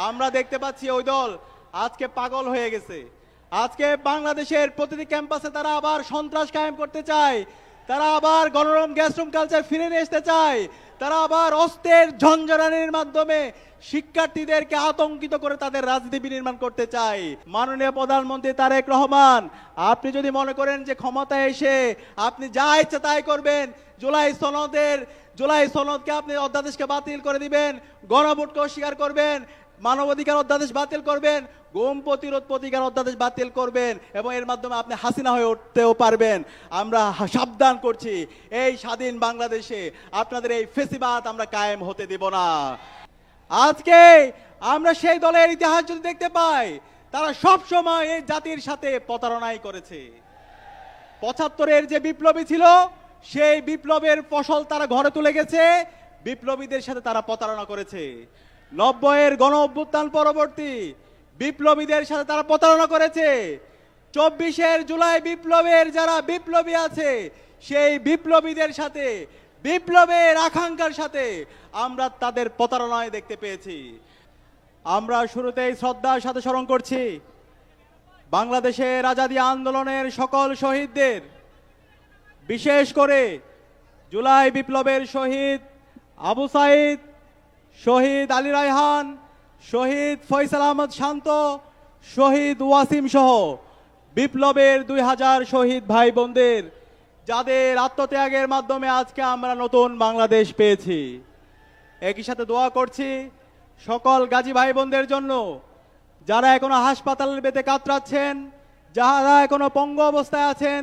আমরা দেখতে পাচ্ছি ওই দল আজকে পাগল হয়ে গেছে। আজকে বাংলাদেশের প্রতিটি ক্যাম্পাসে তারা আবার সন্ত্রাস কায়েম করতে চায়, তারা আবার গণরুম গ্যাসরুম কালচার ফিরে নিয়ে আসতে চায়, তারা আবার অস্ত্রের ঝঞ্ঝানির মাধ্যমে শিক্ষার্থীদেরকে আতঙ্কিত করে তাদের রাজনীতি বিনির্মাণ করতে চায়। মাননীয় প্রধানমন্ত্রী তারেক রহমান, আপনি যদি মনে করেন যে ক্ষমতায় এসে আপনি যা ইচ্ছা তাই করবেন, জুলাই সনদকে আপনি অধ্যাদেশকে বাতিল করে দিবেন, গণভোটকে অস্বীকার করবেন, মানবাধিকার অধ্যাদেশ বাতিল করবেন, গুম প্রতিরোধ প্রতিকার অধ্যাদেশ বাতিল করবেন এবং এর মাধ্যমে আপনি হাসিনা হয়ে উঠতেও পারবেন। আমরা সাবধান করছি, এই স্বাধীন বাংলাদেশে আপনাদের এই ফেসিবাদ আমরা কায়েম হতে দিব না। আজকে আমরা সেই দলের ইতিহাস যদি দেখতে পাই, তারা সব সময় এই জাতির সাথে প্রতারণাই করেছে। ৭৫-এর যে বিপ্লবী ছিল, সেই বিপ্লবের ফসল তারা ঘরে তুলে গেছে, বিপ্লবীদের সাথে তারা প্রতারণা করেছে। ৯০-এর গণ অভ্যুত্থান পরবর্তী বিপ্লবীদের সাথে তারা প্রতারণা করেছে। ২৪-এর জুলাই বিপ্লবের যারা বিপ্লবী আছে, সেই বিপ্লবীদের সাথে, বিপ্লবের আকাঙ্ক্ষার সাথে আমরা তাদের প্রতারণায় দেখতে পেয়েছি। আমরা শুরুতেই শ্রদ্ধার সাথে স্মরণ করছি বাংলাদেশের আজাদী আন্দোলনের সকল শহীদদের, বিশেষ করে জুলাই বিপ্লবের শহীদ আবু সাইদ, শহীদ আলী রায়হান, শহীদ ফয়সাল আহমদ শান্ত, শহীদ ওয়াসিম সহ বিপ্লবের ২০০০ শহীদ ভাই বোনদের, যাদের আত্মত্যাগের মাধ্যমে আজকে আমরা নতুন বাংলাদেশ পেয়েছি। একই সাথে দোয়া করছি সকল গাজী ভাই বোনদের জন্য, যারা এখনো হাসপাতালের বেতে কাতরাচ্ছেন, যারা এখনো পঙ্গু অবস্থায় আছেন,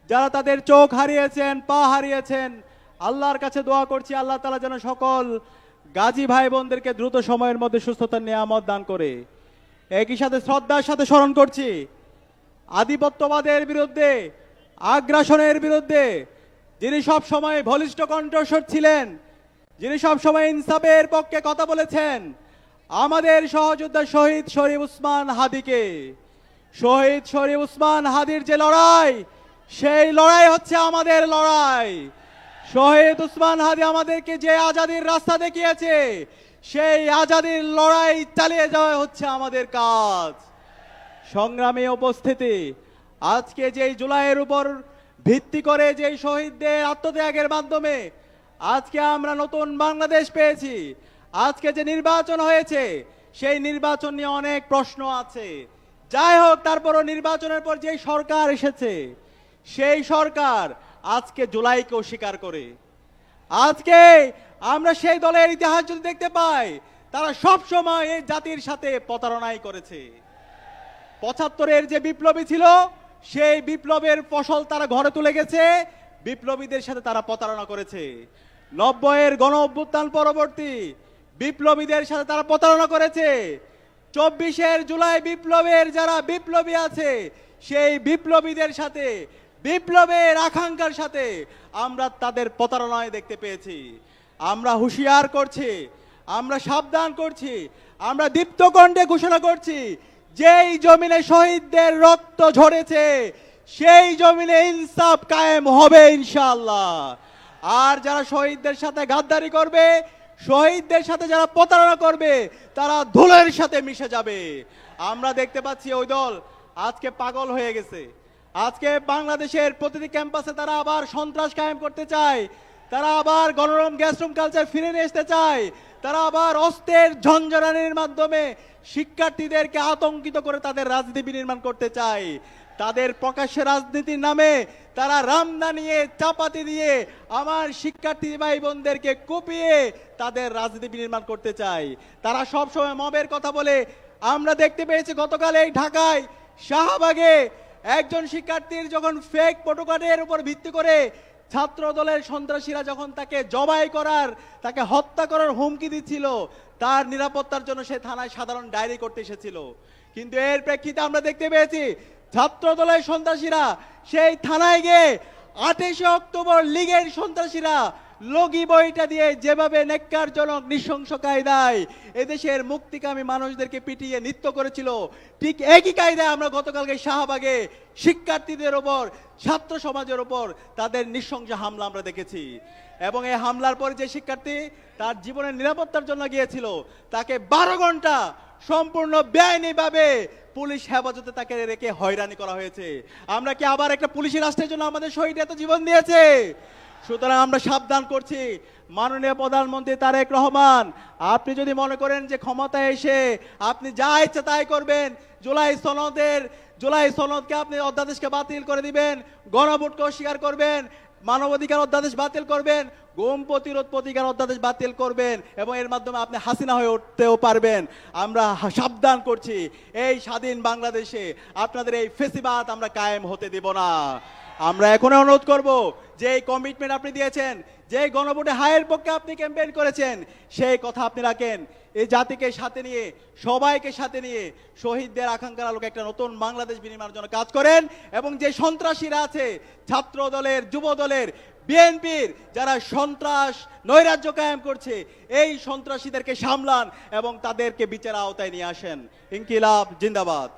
যারা তাদের চোখ হারিয়েছেন, পা হারিয়েছেন। আল্লাহর কাছে দোয়া করছি আল্লাহ তাআলা যেন সকল গাজী ভাই বোনদেরকে দ্রুত সময়ের মধ্যে সুস্থতার নিয়ামত দান করে। একই সাথে শ্রদ্ধার সাথে স্মরণ করছি আধিপত্যবাদের বিরুদ্ধে, আগ্রাসনের বিরুদ্ধে যিনি সব সময় বলিষ্ঠ কণ্ঠস্বর ছিলেন, যিনি সব সময় ইনসাফের পক্ষে কথা বলেছেন, আমাদের সহযোদ্ধা শহীদ শরীফ উসমান হাদিকে। শহীদ শরীফ উসমান হাদির যে লড়াই, সেই লড়াই হচ্ছে আমাদের লড়াই। শহীদ উসমান হাদি আমাদেরকে যে আজাদির রাস্তা দেখিয়েছে, সেই আজাদির লড়াই চালিয়ে যাওয়া হচ্ছে আমাদের কাজ। সংগ্রামী উপস্থিতি, আজকে যেই জুলাইয়ের উপর ভিত্তি করে যেই শহীদদের আত্মত্যাগের মাধ্যমে আজকে আমরা নতুন বাংলাদেশ পেয়েছি, আজকে যে নির্বাচন হয়েছে, সেই নির্বাচন নিয়ে অনেক প্রশ্ন আছে। যাই হোক, তারপরও নির্বাচনের পর যেই সরকার এসেছে, সেই সরকার আজকে জুলাইকে অস্বীকার করে। আজকে আমরা সেই দলের ইতিহাস যদি দেখতে পাই, তারা সব সময় এই জাতির সাথে প্রতারণাই করেছে। ৭৫-এর যে বিপ্লবী ছিল, সেই বিপ্লবের ফসল তারা ঘরে তুলে গেছে, বিপ্লবীদের সাথে তারা প্রতারণা করেছে। ৯০-এর গণ অভ্যুত্থান পরবর্তী বিপ্লবীদের সাথে তারা প্রতারণা করেছে। ২৪-এর জুলাই বিপ্লবের যারা বিপ্লবী আছে, সেই বিপ্লবীদের সাথে, বিপ্লবের আকাঙ্ক্ষার সাথে আমরা তাদের প্রতারণায় দেখতে পেয়েছি। আমরা হুঁশিয়ার করছি, আমরা সাবধান করছি, আমরা দীপ্ত কণ্ঠে ঘোষণা করছি, যেই জমিনে শহীদদের রক্ত ঝরেছে, সেই জমিনে ইনসাফ কায়েম হবে ইনশাআল্লাহ। আর যারা শহীদদের সাথে গাদ্দারি করবে, শহীদদের সাথে যারা প্রতারণা করবে, তারা ধুলোর সাথে মিশে যাবে। আমরা দেখতে পাচ্ছি ওই দল আজকে পাগল হয়ে গেছে। আজকে বাংলাদেশের প্রতিটি ক্যাম্পাসে তারা আবার সন্ত্রাস কায়েম করতে চায়, তারা আবার গণরুম গ্যাসরুম কালচার ফিরে নিয়ে আসতে চায়, তারা আবার অস্ত্রের ঝঞ্ঝানির মাধ্যমে শিক্ষার্থীদেরকে আতঙ্কিত করে তাদের রাজনীতি বিনির্মাণ করতে চায়। তাদের প্রকাশ্যে রাজনীতির নামে তারা রামদা নিয়ে, চাপাতি দিয়ে আমার শিক্ষার্থী ভাই বোনদেরকে কুপিয়ে তাদের রাজনীতি বিনির্মাণ করতে চায়। তারা সবসময় মবের কথা বলে। আমরা দেখতে পেয়েছি গতকাল এই ঢাকায় শাহবাগে একজন শিক্ষার্থীর যখন ফেক ফটোকার্ডের উপর ভিত্তি করে ছাত্র দলের সন্ত্রাসীরা যখন তাকে জবাই করার, তাকে হত্যা করার হুমকি দিচ্ছিল, তার নিরাপত্তার জন্য সে থানায় সাধারণ ডায়েরি করতে এসেছিল। কিন্তু এর প্রেক্ষিতে আমরা দেখতে পেয়েছি ছাত্র দলের সন্ত্রাসীরা সেই থানায় গিয়ে ২৮ অক্টোবর লীগের সন্ত্রাসীরা লগি বইটা দিয়ে যেভাবে নেককারজনক নৃশংস কায়দায় এদেশের মুক্তিকামী মানুষদেরকে পিটিয়ে নৃত্য করেছিল, ঠিক একই কায়দায় আমরা গতকালকে শাহবাগে শিক্ষার্থীদের ওপর, ছাত্র সমাজের ওপর তাদের নৃশংস হামলা আমরা দেখেছি। এবং এই হামলার পর যে শিক্ষার্থী তার জীবনের নিরাপত্তার জন্য গিয়েছিল, তাকে 12 ঘন্টা সম্পূর্ণ বেআইনিভাবে পুলিশ হেফাজতে তাকে রেখে হয়রানি করা হয়েছে। আমরা কি আবার একটা পুলিশি রাষ্ট্রের জন্য আমাদের শহীদ এত জীবন দিয়েছে? সুতরাং আমরা সাবধান করছি, মাননীয় প্রধানমন্ত্রী তারেক রহমান, আপনি যদি মনে করেন যে ক্ষমতায় এসে আপনি যা ইচ্ছে তাই করবেন, জুলাই সনদকে আপনি অধ্যাদেশকে বাতিল করে দিবেন, গণভোটকে অস্বীকার করবেন, মানবাধিকার অধ্যাদেশ বাতিল করবেন, গুম প্রতিরোধ প্রতিকার অধ্যাদেশ বাতিল করবেন এবং এর মাধ্যমে আপনি হাসিনা হয়ে উঠতেও পারবেন। আমরা সাবধান করছি, এই স্বাধীন বাংলাদেশে আপনাদের এই ফেসিবাদ আমরা কায়েম হতে দেব না। আমরা এখন অনুরোধ করব যে এই কমিটমেন্ট আপনি দিয়েছেন, যে গণভোটে হায়ের পক্ষে আপনি ক্যাম্পেইন করেছেন, সেই কথা আপনি রাখেন। এই জাতিকে সাথে নিয়ে, সবাইকে সাথে নিয়ে শহীদদের আকাঙ্ক্ষার আলোকে একটা নতুন বাংলাদেশ বিনির্মাণের জন্য কাজ করেন এবং যে সন্ত্রাসীরা আছে, ছাত্র দলের, যুব দলের, বিএনপির যারা সন্ত্রাস নৈরাজ্য কায়েম করছে, এই সন্ত্রাসীদেরকে সামলান এবং তাদেরকে বিচার আওতায় নিয়ে আসেন। ইনকিলাব জিন্দাবাদ।